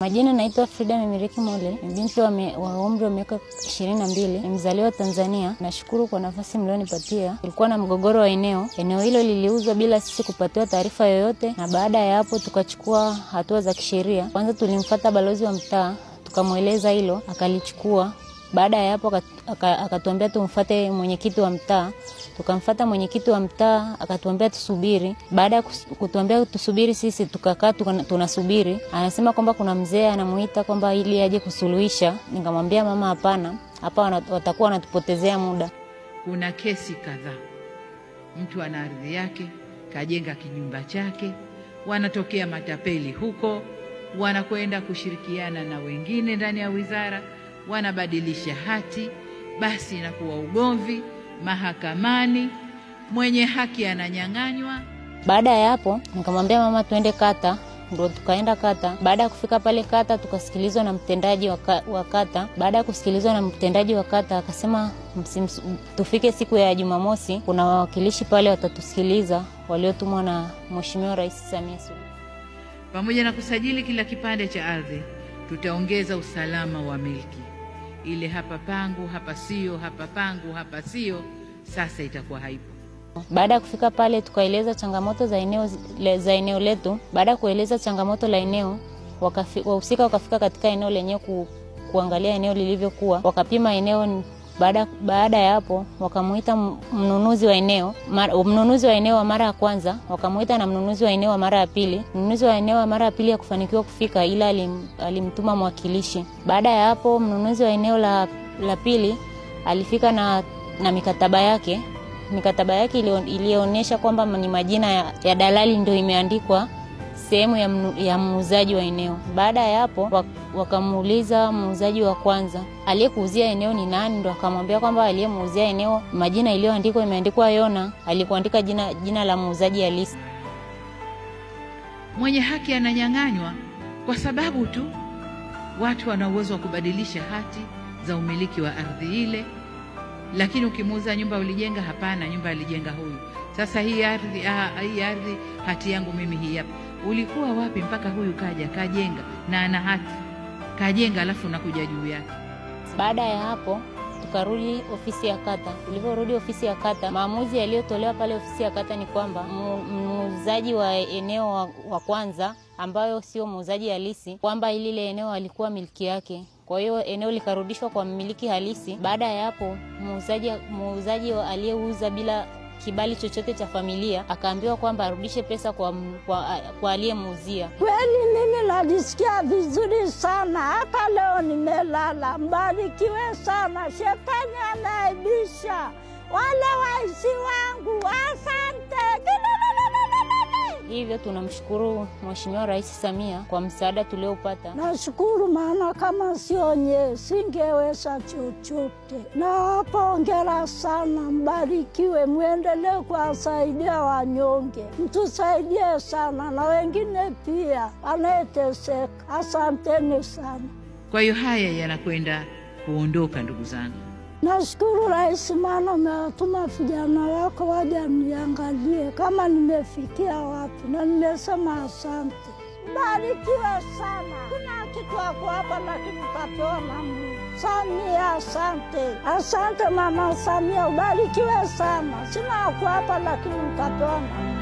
Majina naitwa Frida Mimiriki Mole, binti wa umri wa miaka 22, mzaliwa Tanzania. Nashukuru kwa nafasi mlionipatia. Kulikuwa na mgogoro wa eneo hilo liliuzwa bila sisi kupatiwa taarifa yoyote, na baada ya hapo tukachukua hatua za kisheria. Kwanza tulimfuata balozi wa mtaa, tukamueleza hilo, akalichukua. Baada ya hapo akatuambia tumfuate mwenyekiti wa mtaa. Tukamfuata mwenyekiti wa mtaa, akatuambia tusubiri. Baada ya kutuambia tusubiri, sisi tukakaa tunasubiri. Anasema kwamba kuna mzee anamuita kwamba ili aje kusuluhisha. Nikamwambia mama hapana, hapa watakuwa wanatupotezea muda. Kuna kesi kadhaa. Mtu ana ardhi yake, kajenga kinyumba chake, wanatokea matapeli huko, wanakwenda kushirikiana na wengine ndani ya wizara, wanabadilisha hati, basi inakuwa ugomvi mahakamani, mwenye haki ananyang'anywa. Baada ya hapo nikamwambia mama tuende kata, ndio tukaenda kata. Baada ya kufika pale kata tukasikilizwa na mtendaji wa kata. Baada ya kusikilizwa na mtendaji wa kata akasema tufike siku ya Jumamosi, kuna wawakilishi pale watatusikiliza waliotumwa na Mheshimiwa Rais Samia Suluhu. Pamoja na kusajili kila kipande cha ardhi, tutaongeza usalama wa miliki. Ile hapa pangu, hapa sio, hapa pangu, hapa sio, sasa itakuwa haipo. Baada ya kufika pale tukaeleza changamoto za eneo letu. Baada ya kueleza changamoto la eneo, wahusika wakafika katika eneo lenyewe kuangalia eneo lilivyokuwa. Wakapima eneo. Baada ya hapo wakamuita mnunuzi wa eneo wa mara ya kwanza, wakamuita na mnunuzi wa eneo wa mara ya pili. Mnunuzi wa eneo wa mara ya pili hakufanikiwa kufika, ila alimtuma mwakilishi. Baada ya hapo mnunuzi wa eneo la pili alifika na mikataba yake. Mikataba yake ilionyesha kwamba ni majina ya dalali ndio imeandikwa sehemu ya muuzaji wa eneo. Baada ya hapo wakamuuliza muuzaji wa kwanza, aliyekuuzia eneo ni nani? Ndio akamwambia kwamba aliyemuuzia eneo majina iliyoandikwa imeandikwa Yona, alikuandika jina la muuzaji halisi. Mwenye haki ananyang'anywa kwa sababu tu watu wana uwezo wa kubadilisha hati za umiliki wa ardhi ile. Lakini ukimuuza nyumba ulijenga, hapana, nyumba alijenga huyu. Sasa hii ardhi hati yangu mimi hii hapa. Ulikuwa wapi mpaka huyu kajenga na ana hati? Kajenga alafu nakuja juu yake. Baada ya hapo tukarudi ofisi ya kata. Tuliporudi ofisi ya kata, maamuzi yaliyotolewa pale ofisi ya kata ni kwamba muuzaji wa eneo wa kwanza, ambayo sio muuzaji halisi, kwamba ile eneo alikuwa miliki yake. Kwa hiyo eneo likarudishwa kwa mmiliki halisi. Baada ya hapo muuzaji aliyeuza bila kibali chochote cha familia akaambiwa kwamba arudishe pesa kwa aliyemuuzia. Kweli mimi najisikia vizuri sana, hata leo nimelala. Mbarikiwe sana, shetani anaibisha wale waisi wangu. Asante. Hivyo tunamshukuru Mheshimiwa Rais Samia kwa msaada tuliopata. Nashukuru, maana kama sio singeweza chochote. Na hapa hongera sana, mbarikiwe, muendelee kuwasaidia wanyonge. Mtusaidie sana na wengine pia wanayeteseka. Asanteni sana. Kwa hiyo haya yanakwenda kuondoka, ndugu zangu. Nashukuru Rais, maana umetuma vijana wako waje niangalie kama nimefikia wapi, na nimesema asante. Mbarikiwe sana. Kuna kitu wako hapa lakini utapewa na Mungu. Samia, asante. Asante Mama Samia, ubarikiwe sana. Sina wako hapa lakini utapewa na Mungu.